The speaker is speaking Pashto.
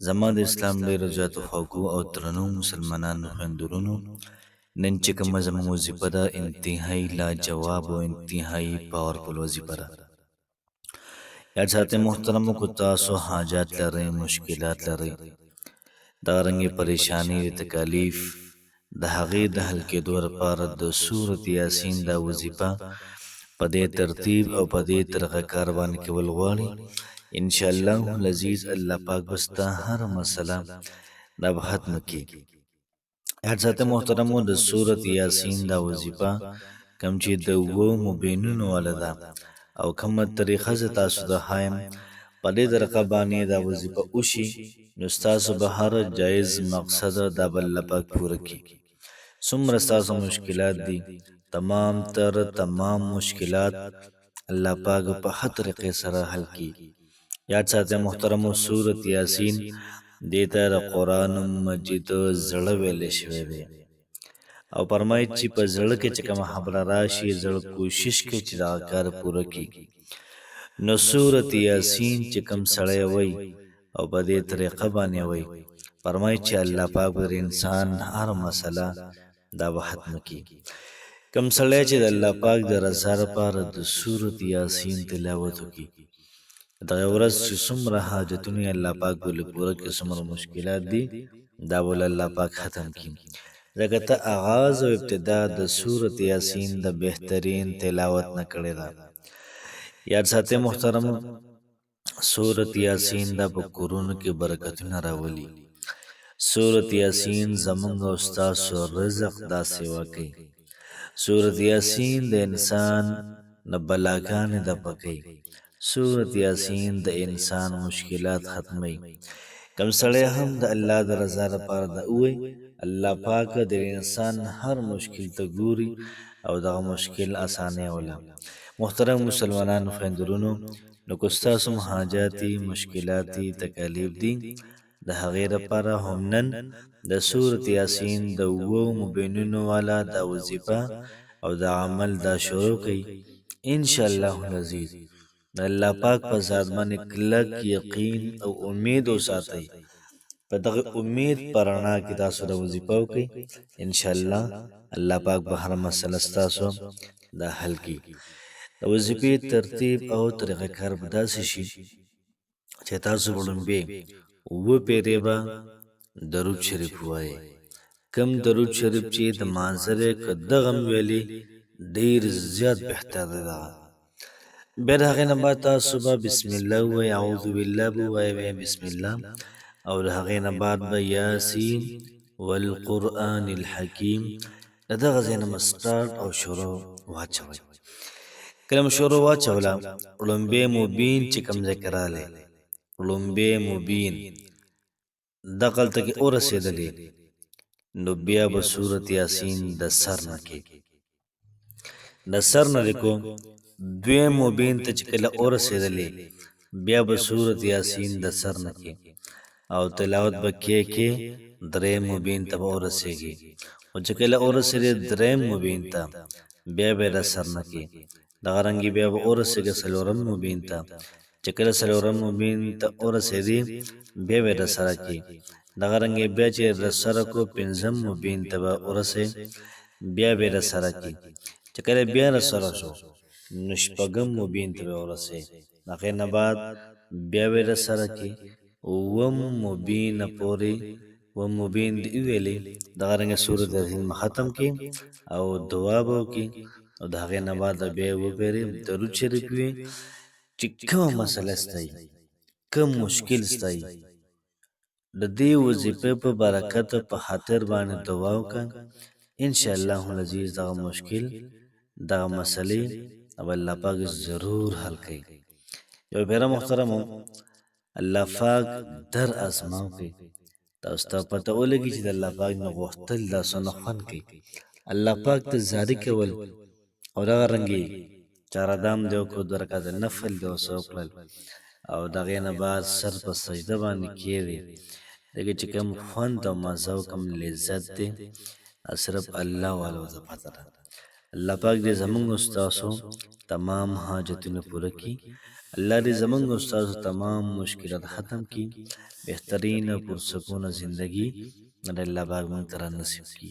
زما د اسلام ډېرو زیاتو خوږو او درنو مسلمانانو خویندورونو، نن چې کومه زموږ وظیفه ده انتهایي لاجواب او انتهایي پاورفل وظیفه ده. یاد ساتئ محترمو، که تاسو حاجات لرئ، مشکلات لرئ، دغرنګې پریشاني تکالیف د هغې د حل کېدو لپاره د سورت یاسین دا وظیفه په دې ترتیب او په دې طریقه کار باندې کول غواړي. انشاءالله العزیز الله پاک به ستا هر مسله دا به ختمه کړي. یاد ساتئ محترمو، د سورت یاسین دا وظیفه کوم چې د اوو مبینونو والا ده او کومه طریقه زه تاسو ته ښایم، په دې طریقه باندې دا وظیفه وشي نو ستاسو به هر جایز مقصد دا به الله پاک پوره کړي. څومره ستاسو مشکلات دي، تمام مشکلات الله پاک په هر طریقې سره حل کړي. یاد ساتئ محترمو، سورت یاسین دې ته د قرآن مجید زړه ویلی شوی دی او فرمایي چې په زړه کې چې کومه خبره راشي، زړه کوشش کوي چې دغه کار پوره کړي. نو سورت یاسین چې کوم سړی وی او په دې طریقه باندې وی، فرمایي چې الله پاک د انسان هر مسله دا به ختمه کړي. کوم سړی چې د الله پاک د رضا لپاره د سورت یاسین تلاوت وکړي، دغه ورځ چې څومره حاجتونه الله پاک ولې پوره کړي، څومره مشکلات دي دا ول الله پاک ختم کړي. ځکه ته آغاز او ابتدا د سورت یاسین د بهترین تلاوت نه کړې ده. یاد ساتئ محترمو، سورت یاسین دا په کورونو کې برکتونه راولي. سورت یاسین زمونږ او ستاسو رزق دا سیوا کوي. سورت یاسین د انسان نه بلاګانې دفع کوي. سورت یاسین د انسان مشکلات ختموي. کم سړی هم د الله د رضا لپاره دا ووایي، الله پاک د انسان هر مشکل ته ګوري او دغه مشکل اسانه ولا. محترم مسلمانانو خویندورونو، نو که ستاسو حاجاتي، مشکلاتي، تکالیف دي، د هغې لپاره هم نن د سورت یاسین د اوو مبینونو والا دا وظیفه او د عمل دا شروع کوي. انشاءالله العزیز د الله پاک په ذات باندې کلک یقین او امید وساتئ. په دغه امید په رڼا کې تاسو د وظیفه وکړئ، انشاءالله الله پاک به هر مسله ستاسو دا حل کړي. د وظیفې ترتیب او طریقه کار به داسې شي چې تاسو به لومبې اووه پیرې به درود شریف ووایئ. کم درود شریف چې د مانځلې که دغه ویلي ډېر زیات بهتر ده. بیا د هغې نه بعد تاسو به بسم الله ووایئ، اعوذ بالله به ووایئ، بسم الله، او د هغې نه بعد به یاسین والقرآن الحکیم د دغه ځای نه سټارټ او شروع واچوئ. کله مو شروع واچوله، لومبی مبین چې کوم ځای کې رالی، لومبی مبین دغلته کې ورسېدلې، نو بیا به سورت یاسین د سر نه کې، د سر نه لیکو دویم مبین ته چې کله ورسېدلې، بیا به سورت یاسین د سر نه کې او تلاوت به کې دریم مبین ته به ورسېږي. او چې کله ورسېدې دریم مبین ته، بیا به د سر نه کې، دغه رنګې بیا به ورسېږي څلورم مبین ته. چې کله څلورم مبین ته ورسېدې، بیا به د سره کې، دغه رنګې بیا چې د سره کړو پنځم مبین ته به ورسې، بیا به د سره کې. چې کله بیا د سره شو، نو شپږم مبین ته به ورسې، د هغې نه بعد بیا به د سره کې اووم مبین پورې اووم مبین دې وویلې، دغه رنګه سورت یاسین ختم کړي او دعا به وکړي. او د هغې نه بعد بیا وپېرې درود شریف وي چې کومه مسله ستایي، کوم مشکل ستایي، د دې وظیفې په برکت په خاطر باندې دعا وکړه. انشاءالله العزیز دغه مشکل، دغه مسلې او الله پاک ضرور حل کوي. یو پیره محترمو، الله پاک در ازماو کوي. تاسو ته پته ولګي چې د الله پاک نه غوښتل دا څونه خوند کوي. الله پاک ته زاري کول او دغه رنګې چاره دام دی وکړو، 2 رکعته نفل دی ورسره وکړل او د هغې نه بعد سر په سجده باندې کښېږدې. دغې چې کوم خوند او مزه او کوم لذت دی، صرف الله والو ته پته ده. الله پاک دې زمونږ او ستاسو تمام حاجتونه پوره کړي الله دې زمونږ او ستاسو تمام مشکلات ختم کړي، بهترین او پرسکونه زندگی د الله پاک موږ ته را نصیب کړي.